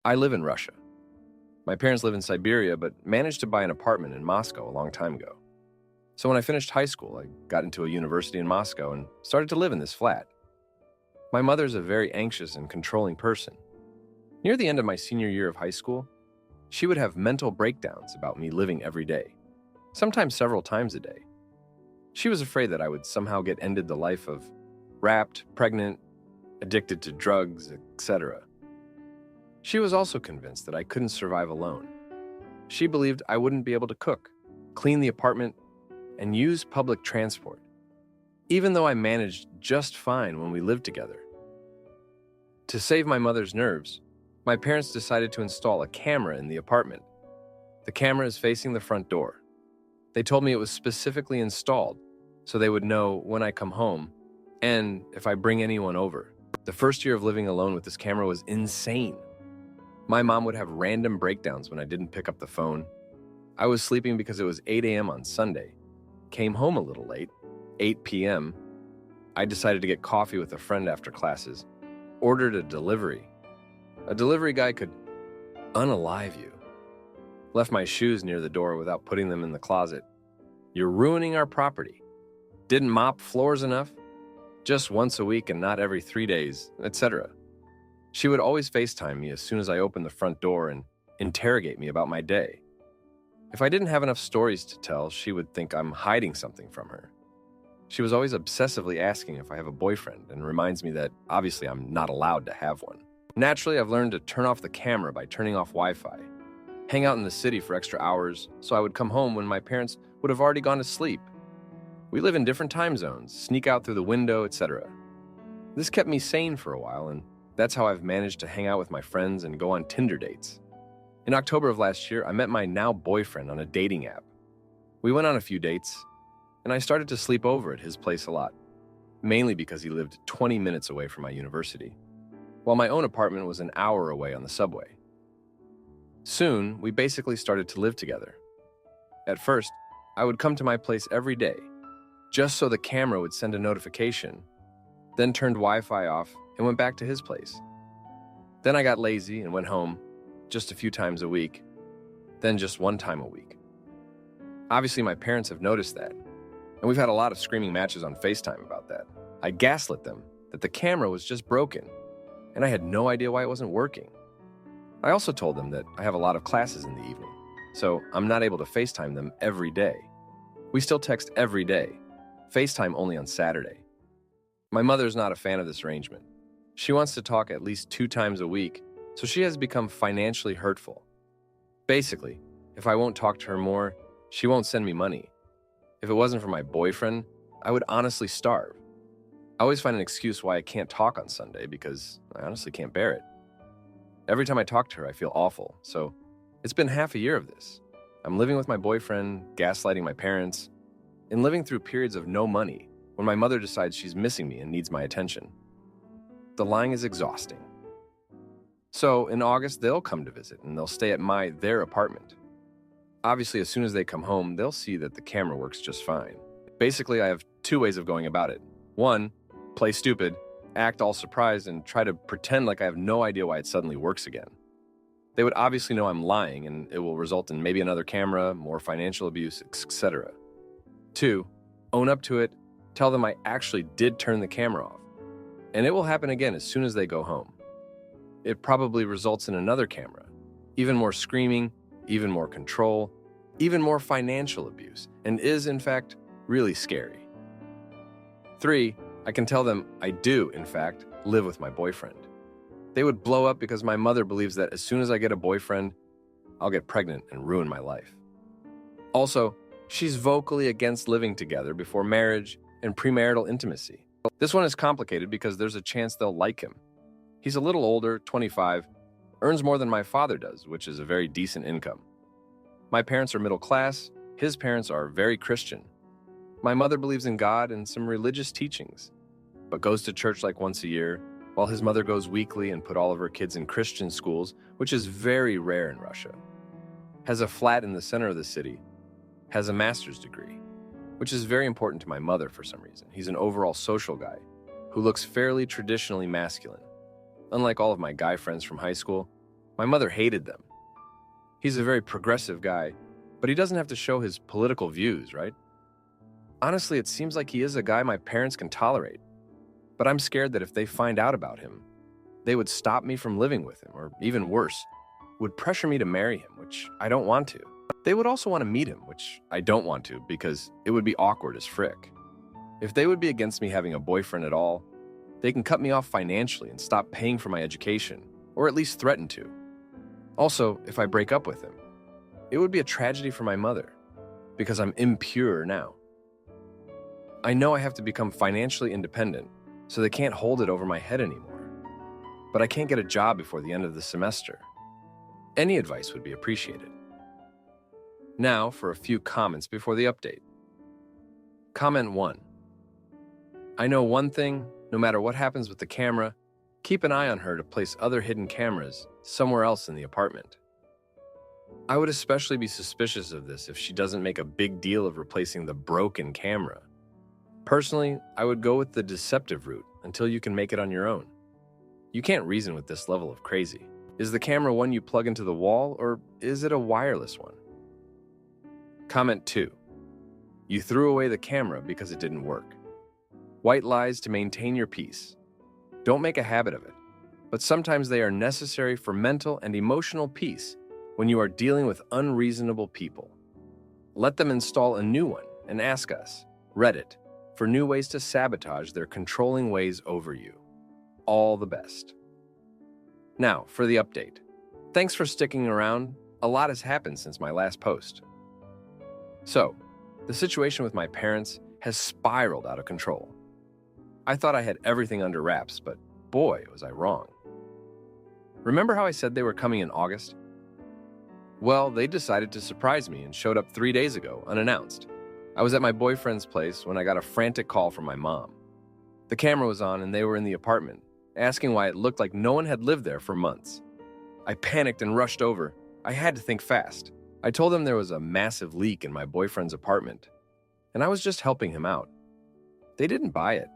I live in Russia. My parents live in Siberia, but managed to buy an apartment in Moscow a long time ago. So when I finished high school, I got into a university in Moscow and started to live in this flat. My mother's a very anxious and controlling person. Near the end of my senior year of high school, she would have mental breakdowns about me living every day, sometimes several times a day. She was afraid that I would somehow get ended the life of wrapped, pregnant, addicted to drugs, etc. She was also convinced that I couldn't survive alone. She believed I wouldn't be able to cook, clean the apartment, and use public transport, even though I managed just fine when we lived together. To save my mother's nerves, my parents decided to install a camera in the apartment. The camera is facing the front door. They told me it was specifically installed so they would know when I come home and if I bring anyone over. The first year of living alone with this camera was insane. My mom would have random breakdowns when I didn't pick up the phone. I was sleeping because it was 8 a.m. on Sunday. Came home a little late, 8 p.m. I decided to get coffee with a friend after classes. Ordered a delivery. A delivery guy could unalive you. Left my shoes near the door without putting them in the closet. You're ruining our property. Didn't mop floors enough? Just once a week and not every 3 days, etc. She would always FaceTime me as soon as I opened the front door and interrogate me about my day. If I didn't have enough stories to tell, she would think I'm hiding something from her. She was always obsessively asking if I have a boyfriend and reminds me that obviously I'm not allowed to have one. Naturally, I've learned to turn off the camera by turning off Wi-Fi. Hang out in the city for extra hours, so I would come home when my parents would have already gone to sleep. We live in different time zones, sneak out through the window, etc. This kept me sane for a while, and that's how I've managed to hang out with my friends and go on Tinder dates. In October of last year, I met my now boyfriend on a dating app. We went on a few dates, and I started to sleep over at his place a lot, mainly because he lived 20 minutes away from my university, while my own apartment was an hour away on the subway. Soon, we basically started to live together. At first, I would come to my place every day, just so the camera would send a notification, then turned Wi-Fi off and went back to his place. Then I got lazy and went home, just a few times a week, then just one time a week. Obviously, my parents have noticed that, and we've had a lot of screaming matches on FaceTime about that. I gaslit them that the camera was just broken, and I had no idea why it wasn't working. I also told them that I have a lot of classes in the evening, so I'm not able to FaceTime them every day. We still text every day, FaceTime only on Saturday. My mother's not a fan of this arrangement. She wants to talk at least 2 times a week, so she has become financially hurtful. Basically, if I won't talk to her more, she won't send me money. If it wasn't for my boyfriend, I would honestly starve. I always find an excuse why I can't talk on Sunday because I honestly can't bear it. Every time I talk to her, I feel awful, so it's been half a year of this. I'm living with my boyfriend, gaslighting my parents, and living through periods of no money when my mother decides she's missing me and needs my attention. The lying is exhausting. So in August, they'll come to visit and they'll stay at their apartment. Obviously, as soon as they come home, they'll see that the camera works just fine. Basically, I have 2 ways of going about it. 1, play stupid, act all surprised, and try to pretend like I have no idea why it suddenly works again. They would obviously know I'm lying, and it will result in maybe another camera, more financial abuse, etc. 2, own up to it, tell them I actually did turn the camera off. And it will happen again as soon as they go home. It probably results in another camera, even more screaming, even more control, even more financial abuse, and is, in fact, really scary. 3, I can tell them I do, in fact, live with my boyfriend. They would blow up because my mother believes that as soon as I get a boyfriend, I'll get pregnant and ruin my life. Also, she's vocally against living together before marriage and premarital intimacy. This one is complicated because there's a chance they'll like him. He's a little older, 25, earns more than my father does, which is a very decent income. My parents are middle class, his parents are very Christian. My mother believes in God and some religious teachings, but goes to church like once a year, while his mother goes weekly and put all of her kids in Christian schools, which is very rare in Russia. Has a flat in the center of the city, has a master's degree, which is very important to my mother for some reason. He's an overall social guy who looks fairly traditionally masculine. Unlike all of my guy friends from high school, My mother hated them. He's a very progressive guy, but he doesn't have to show his political views, right? Honestly, it seems like he is a guy my parents can tolerate, but I'm scared that if they find out about him, they would stop me from living with him, or even worse, would pressure me to marry him, which I don't want to. They would also want to meet him, which I don't want to because it would be awkward as frick. If they would be against me having a boyfriend at all, they can cut me off financially and stop paying for my education, or at least threaten to. Also, if I break up with him, it would be a tragedy for my mother because I'm impure now. I know I have to become financially independent, so they can't hold it over my head anymore. But I can't get a job before the end of the semester. Any advice would be appreciated. Now for a few comments before the update. Comment 1. I know one thing, no matter what happens with the camera, keep an eye on her to place other hidden cameras somewhere else in the apartment. I would especially be suspicious of this if she doesn't make a big deal of replacing the broken camera. Personally, I would go with the deceptive route until you can make it on your own. You can't reason with this level of crazy. Is the camera one you plug into the wall, or is it a wireless one? Comment 2. You threw away the camera because it didn't work. White lies to maintain your peace. Don't make a habit of it, but sometimes they are necessary for mental and emotional peace when you are dealing with unreasonable people. Let them install a new one and ask us, Reddit, for new ways to sabotage their controlling ways over you. All the best. Now, for the update. Thanks for sticking around. A lot has happened since my last post. So, the situation with my parents has spiraled out of control. I thought I had everything under wraps, but boy, was I wrong. Remember how I said they were coming in August? Well, they decided to surprise me and showed up 3 days ago, unannounced. I was at my boyfriend's place when I got a frantic call from my mom. The camera was on and they were in the apartment, asking why it looked like no one had lived there for months. I panicked and rushed over. I had to think fast. I told them there was a massive leak in my boyfriend's apartment, and I was just helping him out. They didn't buy it.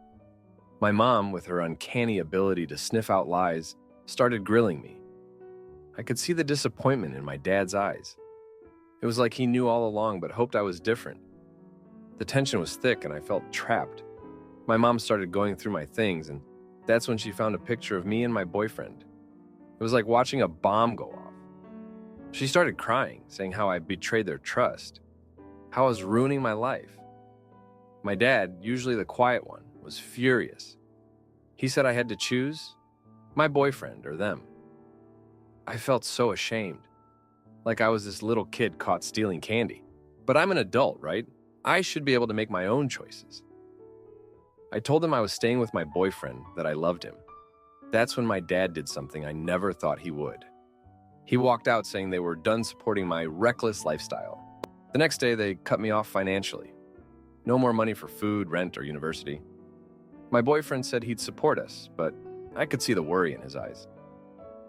My mom, with her uncanny ability to sniff out lies, started grilling me. I could see the disappointment in my dad's eyes. It was like he knew all along but hoped I was different. The tension was thick and I felt trapped. My mom started going through my things, and that's when she found a picture of me and my boyfriend. It was like watching a bomb go off. She started crying, saying how I betrayed their trust, how I was ruining my life. My dad, usually the quiet one, was furious. He said I had to choose my boyfriend or them. I felt so ashamed, like I was this little kid caught stealing candy. But I'm an adult, right? I should be able to make my own choices. I told him I was staying with my boyfriend, that I loved him. That's when my dad did something I never thought he would. He walked out saying they were done supporting my reckless lifestyle. The next day, they cut me off financially. No more money for food, rent, or university. My boyfriend said he'd support us, but I could see the worry in his eyes.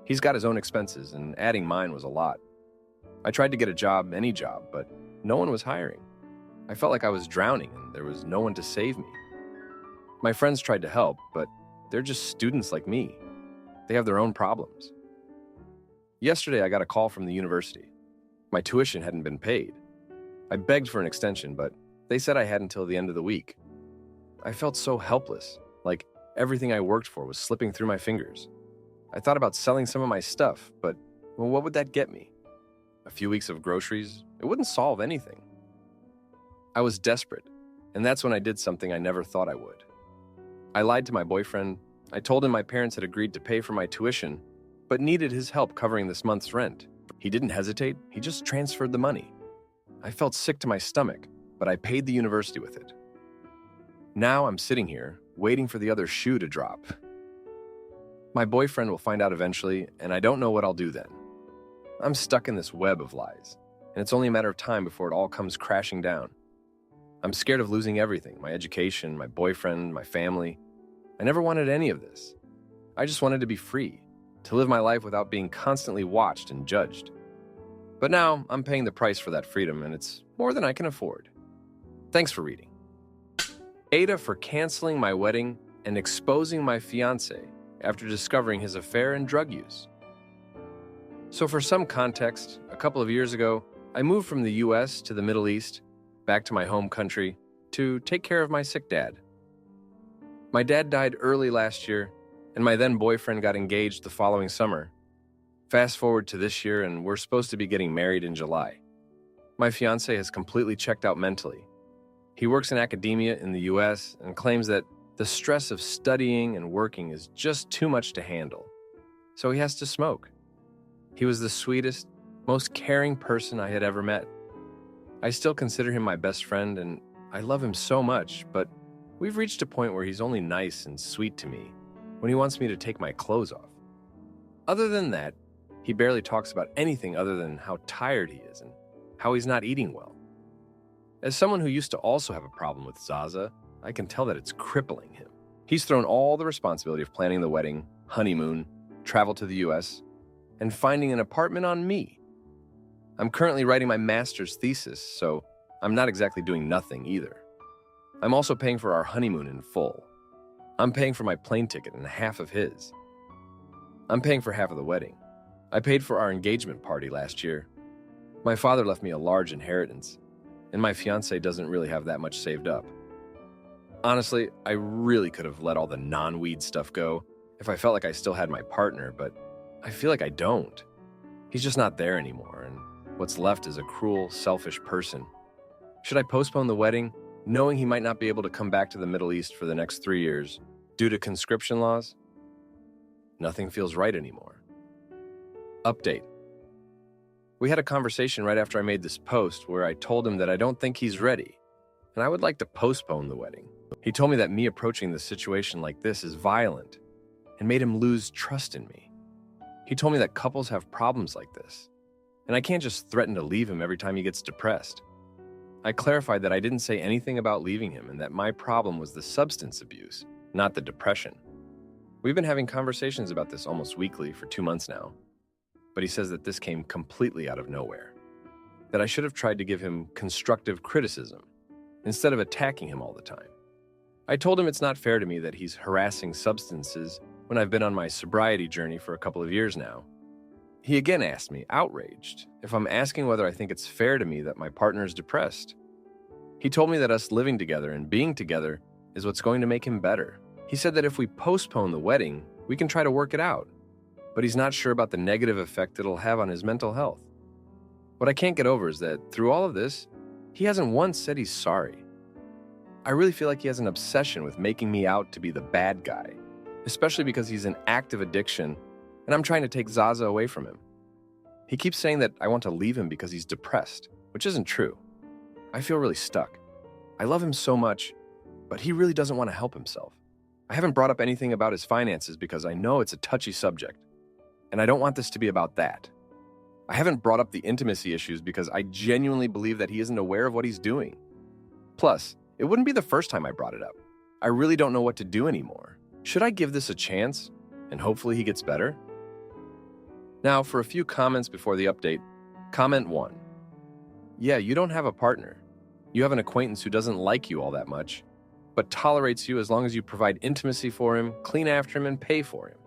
He's got his own expenses, and adding mine was a lot. I tried to get a job, any job, but no one was hiring. I felt like I was drowning, and there was no one to save me. My friends tried to help, but they're just students like me. They have their own problems. Yesterday, I got a call from the university. My tuition hadn't been paid. I begged for an extension, but they said I had until the end of the week. I felt so helpless, like everything I worked for was slipping through my fingers. I thought about selling some of my stuff, but well, what would that get me? A few weeks of groceries? It wouldn't solve anything. I was desperate, and that's when I did something I never thought I would. I lied to my boyfriend. I told him my parents had agreed to pay for my tuition, but needed his help covering this month's rent. He didn't hesitate, he just transferred the money. I felt sick to my stomach, but I paid the university with it. Now I'm sitting here, waiting for the other shoe to drop. My boyfriend will find out eventually, and I don't know what I'll do then. I'm stuck in this web of lies, and it's only a matter of time before it all comes crashing down. I'm scared of losing everything, my education, my boyfriend, my family. I never wanted any of this. I just wanted to be free, to live my life without being constantly watched and judged. But now I'm paying the price for that freedom, and it's more than I can afford. Thanks for reading. Aita for canceling my wedding and exposing my fiancé after discovering his affair and drug use. So, for some context, a couple of years ago, I moved from the US to the Middle East, back to my home country, to take care of my sick dad. My dad died early last year, and my then boyfriend got engaged the following summer. Fast forward to this year, and we're supposed to be getting married in July. My fiancé has completely checked out mentally. He works in academia in the US and claims that the stress of studying and working is just too much to handle. So he has to smoke. He was the sweetest, most caring person I had ever met. I still consider him my best friend, and I love him so much, but we've reached a point where he's only nice and sweet to me when he wants me to take my clothes off. Other than that, he barely talks about anything other than how tired he is and how he's not eating well. As someone who used to also have a problem with Zaza, I can tell that it's crippling him. He's thrown all the responsibility of planning the wedding, honeymoon, travel to the US, and finding an apartment on me. I'm currently writing my master's thesis, so I'm not exactly doing nothing either. I'm also paying for our honeymoon in full. I'm paying for my plane ticket and half of his. I'm paying for half of the wedding. I paid for our engagement party last year. My father left me a large inheritance, and my fiancé doesn't really have that much saved up. Honestly, I really could have let all the non-weed stuff go if I felt like I still had my partner, but I feel like I don't. He's just not there anymore, and what's left is a cruel, selfish person. Should I postpone the wedding, knowing he might not be able to come back to the Middle East for the next 3 years due to conscription laws? Nothing feels right anymore. Update. We had a conversation right after I made this post where I told him that I don't think he's ready, and I would like to postpone the wedding. He told me that me approaching the situation like this is violent and made him lose trust in me. He told me that couples have problems like this, and I can't just threaten to leave him every time he gets depressed. I clarified that I didn't say anything about leaving him and that my problem was the substance abuse, not the depression. We've been having conversations about this almost weekly for 2 months now, but he says that this came completely out of nowhere, that I should have tried to give him constructive criticism instead of attacking him all the time. I told him it's not fair to me that he's harassing substances when I've been on my sobriety journey for a couple of years now. He again asked me, outraged, if I'm asking whether I think it's fair to me that my partner is depressed. He told me that us living together and being together is what's going to make him better. He said that if we postpone the wedding, we can try to work it out, but he's not sure about the negative effect it'll have on his mental health. What I can't get over is that through all of this, he hasn't once said he's sorry. I really feel like he has an obsession with making me out to be the bad guy, especially because he's in active addiction and I'm trying to take Zaza away from him. He keeps saying that I want to leave him because he's depressed, which isn't true. I feel really stuck. I love him so much, but he really doesn't want to help himself. I haven't brought up anything about his finances because I know it's a touchy subject, and I don't want this to be about that. I haven't brought up the intimacy issues because I genuinely believe that he isn't aware of what he's doing. Plus, it wouldn't be the first time I brought it up. I really don't know what to do anymore. Should I give this a chance, and hopefully he gets better? Now, for a few comments before the update. Comment 1. Yeah, you don't have a partner. You have an acquaintance who doesn't like you all that much, but tolerates you as long as you provide intimacy for him, clean after him, and pay for him.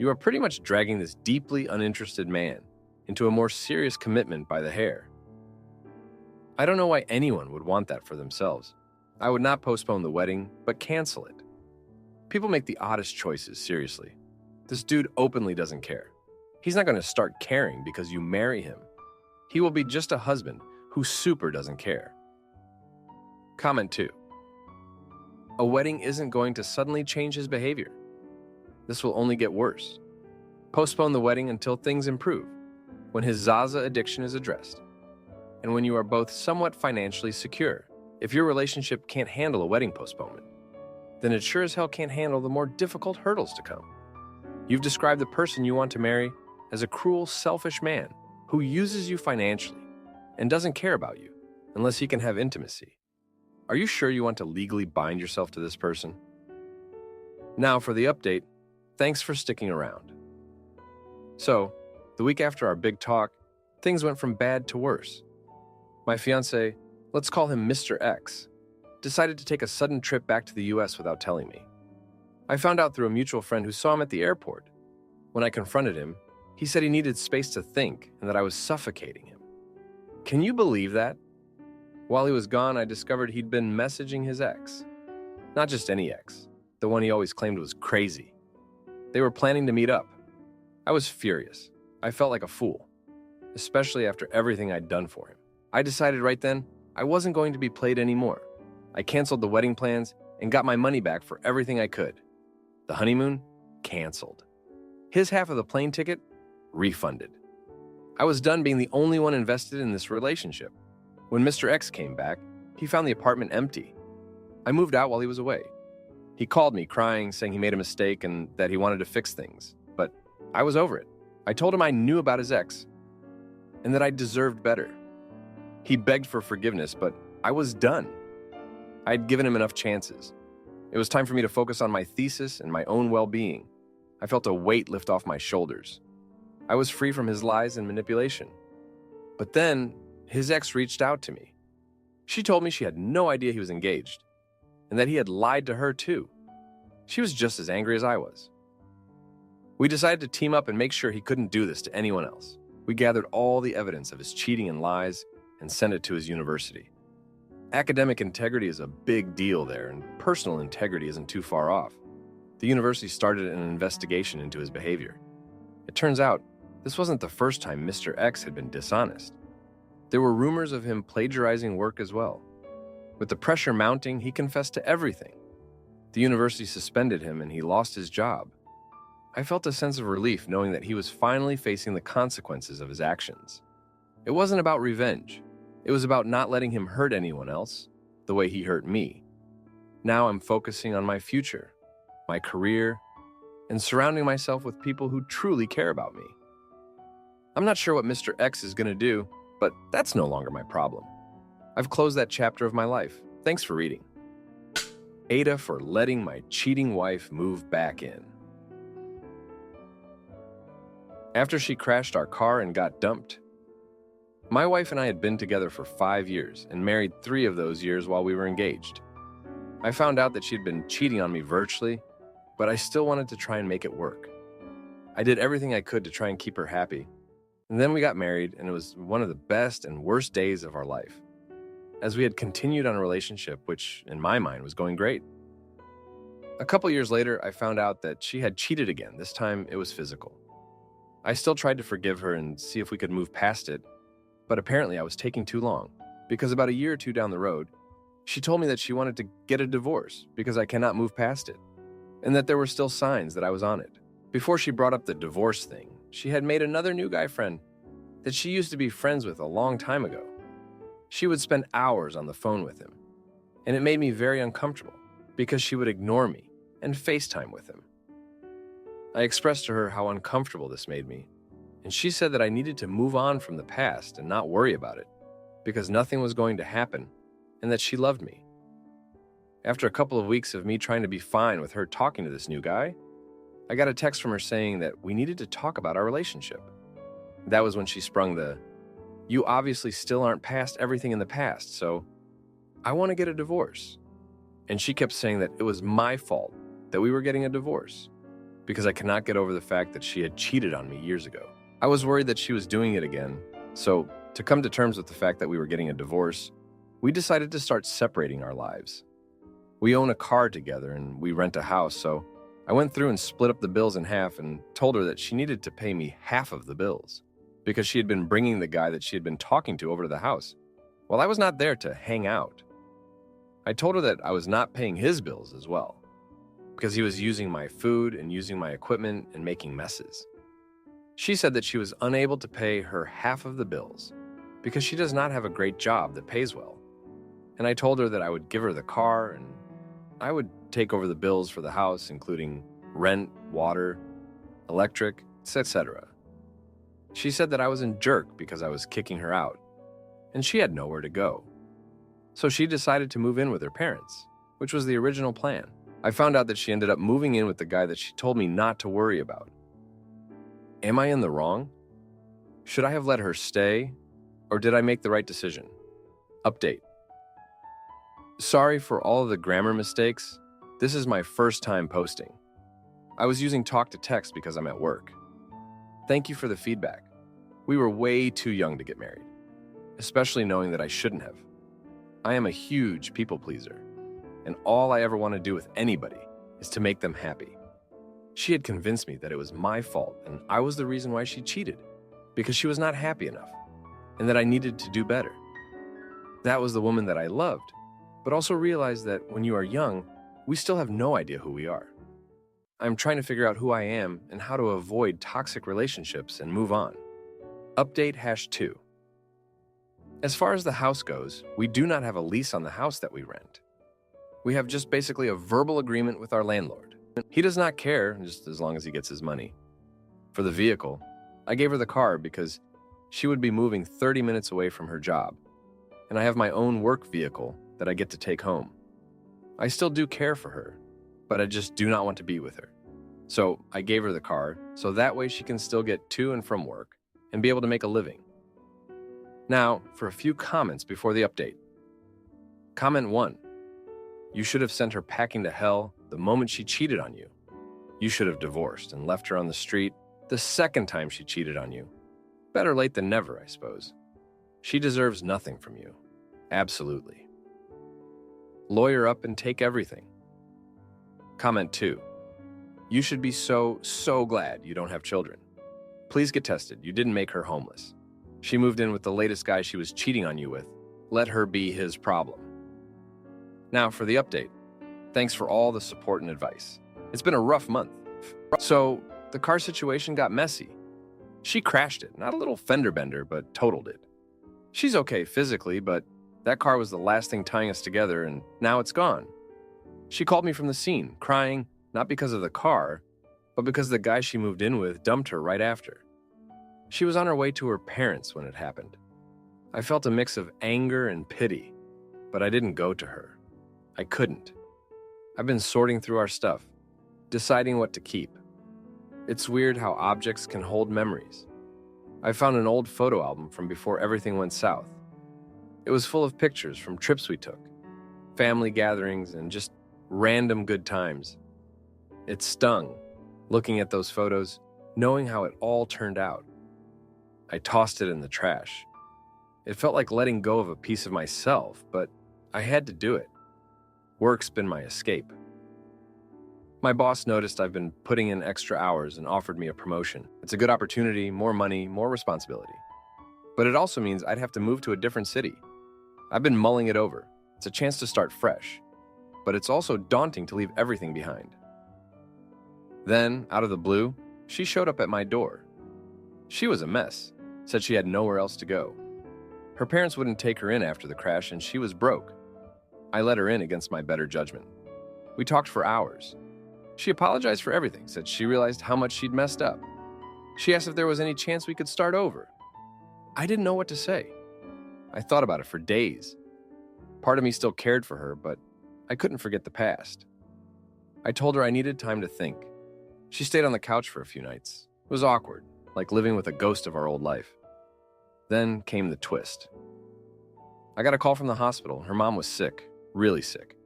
You are pretty much dragging this deeply uninterested man into a more serious commitment by the hair. I don't know why anyone would want that for themselves. I would not postpone the wedding, but cancel it. People make the oddest choices, seriously. This dude openly doesn't care. He's not going to start caring because you marry him. He will be just a husband who super doesn't care. Comment 2. A wedding isn't going to suddenly change his behavior. This will only get worse. Postpone the wedding until things improve, when his Zaza addiction is addressed, and when you are both somewhat financially secure. If your relationship can't handle a wedding postponement, then it sure as hell can't handle the more difficult hurdles to come. You've described the person you want to marry as a cruel, selfish man who uses you financially and doesn't care about you unless he can have intimacy. Are you sure you want to legally bind yourself to this person? Now for the update. Thanks for sticking around. So, the week after our big talk, things went from bad to worse. My fiancé, let's call him Mr. X, decided to take a sudden trip back to the US without telling me. I found out through a mutual friend who saw him at the airport. When I confronted him, He said he needed space to think and that I was suffocating him. Can you believe that? While he was gone, I discovered he'd been messaging his ex. Not just any ex, the one he always claimed was crazy. They were planning to meet up. I was furious. I felt like a fool, especially after everything I'd done for him. I decided right then I wasn't going to be played anymore. I canceled the wedding plans and got my money back for everything I could. The honeymoon? Canceled. His half of the plane ticket? Refunded. I was done being the only one invested in this relationship. When Mr. X came back, he found the apartment empty. I moved out while he was away. He called me crying, saying he made a mistake and that he wanted to fix things, but I was over it. I told him I knew about his ex and that I deserved better. He begged for forgiveness, but I was done. I'd given him enough chances. It was time for me to focus on my thesis and my own well-being. I felt a weight lift off my shoulders. I was free from his lies and manipulation. But then, his ex reached out to me. She told me she had no idea he was engaged, and that he had lied to her too. She was just as angry as I was. We decided to team up and make sure he couldn't do this to anyone else. We gathered all the evidence of his cheating and lies and sent it to his university. Academic integrity is a big deal there, and personal integrity isn't too far off. The university started an investigation into his behavior. It turns out, this wasn't the first time Mr. X had been dishonest. There were rumors of him plagiarizing work as well. With the pressure mounting, he confessed to everything. The university suspended him and he lost his job. I felt a sense of relief knowing that he was finally facing the consequences of his actions. It wasn't about revenge. It was about not letting him hurt anyone else the way he hurt me. Now I'm focusing on my future, my career, and surrounding myself with people who truly care about me. I'm not sure what Mr. X is going to do, but that's no longer my problem. I've closed that chapter of my life. Thanks for reading. Aita for letting my cheating wife move back in. After she crashed our car and got dumped, my wife and I had been together for 5 years and married 3 of those years while we were engaged. I found out that she'd been cheating on me virtually, but I still wanted to try and make it work. I did everything I could to try and keep her happy. And then we got married, and it was one of the best and worst days of our life, as we had continued on a relationship which, in my mind, was going great. A couple years later, I found out that she had cheated again. This time, it was physical. I still tried to forgive her and see if we could move past it, but apparently I was taking too long, because about a year or 2 down the road, she told me that she wanted to get a divorce because I cannot move past it, and that there were still signs that I was on it. Before she brought up the divorce thing, she had made another new guy friend that she used to be friends with a long time ago. She would spend hours on the phone with him, and it made me very uncomfortable because she would ignore me and FaceTime with him. I expressed to her how uncomfortable this made me, and she said that I needed to move on from the past and not worry about it because nothing was going to happen and that she loved me. After a couple of weeks of me trying to be fine with her talking to this new guy, I got a text from her saying that we needed to talk about our relationship. That was when she sprung the, "You obviously still aren't past everything in the past, so I want to get a divorce." And she kept saying that it was my fault that we were getting a divorce because I cannot get over the fact that she had cheated on me years ago. I was worried that she was doing it again, so to come to terms with the fact that we were getting a divorce, we decided to start separating our lives. We own a car together and we rent a house, so I went through and split up the bills in half and told her that she needed to pay me half of the bills because she had been bringing the guy that she had been talking to over to the house while I was not there to hang out. I told her that I was not paying his bills as well because he was using my food and using my equipment and making messes. She said that she was unable to pay her half of the bills because she does not have a great job that pays well. And I told her that I would give her the car and I would take over the bills for the house, including rent, water, electric, etc. She said that I was a jerk because I was kicking her out, and she had nowhere to go. So she decided to move in with her parents, which was the original plan. I found out that she ended up moving in with the guy that she told me not to worry about. Am I in the wrong? Should I have let her stay, or did I make the right decision? Update. Sorry for all of the grammar mistakes. This is my first time posting. I was using talk to text because I'm at work. Thank you for the feedback. We were way too young to get married, especially knowing that I shouldn't have. I am a huge people pleaser, and all I ever want to do with anybody is to make them happy. She had convinced me that it was my fault and I was the reason why she cheated, because she was not happy enough, and that I needed to do better. That was the woman that I loved, but also realized that when you are young, we still have no idea who we are. I'm trying to figure out who I am and how to avoid toxic relationships and move on. Update #2. As far as the house goes, we do not have a lease on the house that we rent. We have just basically a verbal agreement with our landlord. He does not care, just as long as he gets his money. For the vehicle, I gave her the car because she would be moving 30 minutes away from her job, and I have my own work vehicle that I get to take home. I still do care for her, but I just do not want to be with her. So I gave her the car so that way she can still get to and from work and be able to make a living. Now, for a few comments before the update. Comment 1. You should have sent her packing to hell the moment she cheated on you. You should have divorced and left her on the street the second time she cheated on you. Better late than never, I suppose. She deserves nothing from you. Absolutely. Lawyer up and take everything. Comment 2. You should be so glad you don't have children. Please get tested. You didn't make her homeless. She moved in with the latest guy she was cheating on you with. Let her be his problem. Now for the update. Thanks for all the support and advice. It's been a rough month. So the car situation got messy. She crashed it, not a little fender bender, but totaled it. She's okay physically, but that car was the last thing tying us together, and now it's gone. She called me from the scene, crying, not because of the car, but because the guy she moved in with dumped her right after. She was on her way to her parents when it happened. I felt a mix of anger and pity, but I didn't go to her. I couldn't. I've been sorting through our stuff, deciding what to keep. It's weird how objects can hold memories. I found an old photo album from before everything went south. It was full of pictures from trips we took, family gatherings, and just random good times. It stung, looking at those photos, knowing how it all turned out. I tossed it in the trash. It felt like letting go of a piece of myself, but I had to do it. Work's been my escape. My boss noticed I've been putting in extra hours and offered me a promotion. It's a good opportunity, more money, more responsibility. But it also means I'd have to move to a different city. I've been mulling it over. It's a chance to start fresh. But it's also daunting to leave everything behind. Then, out of the blue, she showed up at my door. She was a mess, said she had nowhere else to go. Her parents wouldn't take her in after the crash, and she was broke. I let her in against my better judgment. We talked for hours. She apologized for everything, said she realized how much she'd messed up. She asked if there was any chance we could start over. I didn't know what to say. I thought about it for days. Part of me still cared for her, but I couldn't forget the past. I told her I needed time to think. She stayed on the couch for a few nights. It was awkward, like living with a ghost of our old life. Then came the twist. I got a call from the hospital. Her mom was sick, really sick.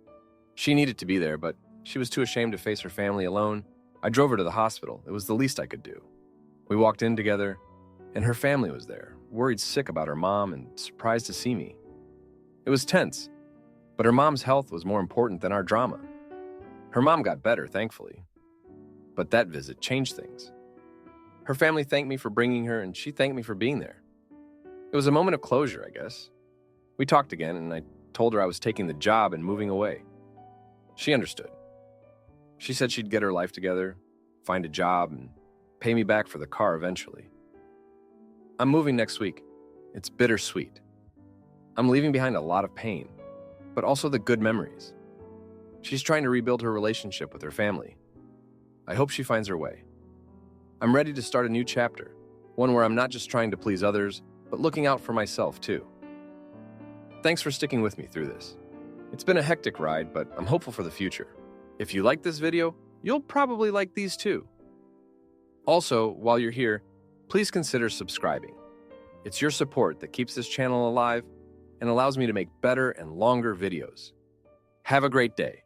She needed to be there, but she was too ashamed to face her family alone. I drove her to the hospital. It was the least I could do. We walked in together, and her family was there, worried sick about her mom and surprised to see me. It was tense, but her mom's health was more important than our drama. Her mom got better, thankfully, but that visit changed things. Her family thanked me for bringing her, and she thanked me for being there. It was a moment of closure, I guess. We talked again, and I told her I was taking the job and moving away. She understood. She said she'd get her life together, find a job, and pay me back for the car eventually. I'm moving next week. It's bittersweet. I'm leaving behind a lot of pain, but also the good memories. She's trying to rebuild her relationship with her family. I hope she finds her way. I'm ready to start a new chapter, one where I'm not just trying to please others, but looking out for myself too. Thanks for sticking with me through this. It's been a hectic ride, but I'm hopeful for the future. If you like this video, you'll probably like these too. Also, while you're here, please consider subscribing. It's your support that keeps this channel alive and allows me to make better and longer videos. Have a great day.